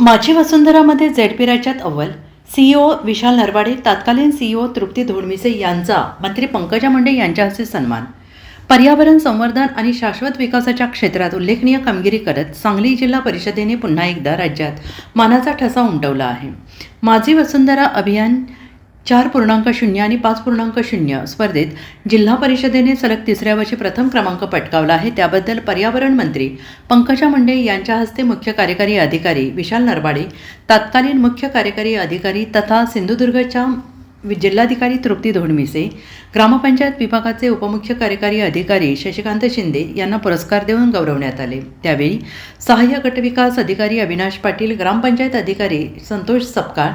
माझी वसुंधरामध्ये झेडपी राज्यात अव्वल. सीईओ विशाल नरवाडे, तत्कालीन सीईओ तृप्ती धोडमिसे यांचा मंत्री पंकजा मुंडे यांच्या हस्ते सन्मान. पर्यावरण संवर्धन आणि शाश्वत विकासाच्या क्षेत्रात उल्लेखनीय कामगिरी करत सांगली जिल्हा परिषदेने पुन्हा एकदा राज्यात मानाचा ठसा उमटवला आहे. माझी वसुंधरा अभियान 4.0 आणि 5.0 स्पर्धेत जिल्हा परिषदेने सलग तिसऱ्या वर्षी प्रथम क्रमांक पटकावला आहे. त्याबद्दल पर्यावरण मंत्री पंकजा मुंडे यांच्या हस्ते मुख्य कार्यकारी अधिकारी विशाल नरवाडे, तत्कालीन मुख्य कार्यकारी अधिकारी तथा सिंधुदुर्गच्या जिल्हाधिकारी तृप्ती धोडमिसे, ग्रामपंचायत विभागाचे उपमुख्य कार्यकारी अधिकारी शशिकांत शिंदे यांना पुरस्कार देऊन गौरवण्यात आले. त्यावेळी सहाय्यक गटविकास अधिकारी अविनाश पाटील, ग्रामपंचायत अधिकारी संतोष सपकाळ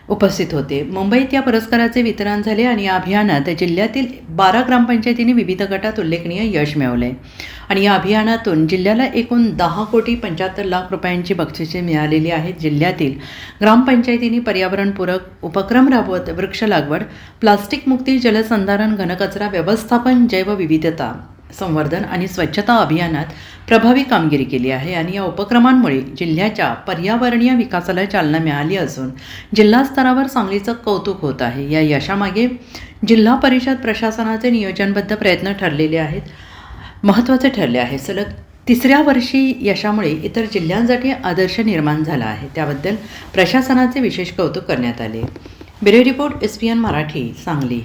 उपस्थित होते. मुंबईत या पुरस्काराचे वितरण झाले आणि या अभियानात जिल्ह्यातील 12 ग्रामपंचायतींनी विविध गटात उल्लेखनीय यश मिळवले आणि या अभियानातून जिल्ह्याला एकूण 10,75,00,000 रुपयांची बक्षिसे मिळालेली आहेत. जिल्ह्यातील ग्रामपंचायतींनी पर्यावरणपूरक उपक्रम राबवत वृक्ष लागवड, प्लास्टिक मुक्ती, जलसंधारण, घनकचरा व्यवस्थापन, जैवविविधता संवर्धन आणि स्वच्छता अभियानात प्रभावी कामगिरी केली आहे आणि या उपक्रमांमुळे जिल्ह्याच्या पर्यावरणीय विकासाला चालना मिळाली असून जिल्हा स्तरावर सांगलीचं कौतुक होत आहे. या यशामागे जिल्हा परिषद प्रशासनाचे नियोजनबद्ध प्रयत्न महत्त्वाचे ठरले आहे. सलग तिसऱ्या वर्षी यशामुळे इतर जिल्ह्यांसाठी आदर्श निर्माण झाला आहे. त्याबद्दल प्रशासनाचे विशेष कौतुक करण्यात आले. Bureau report, SPN Marathi, Sangli.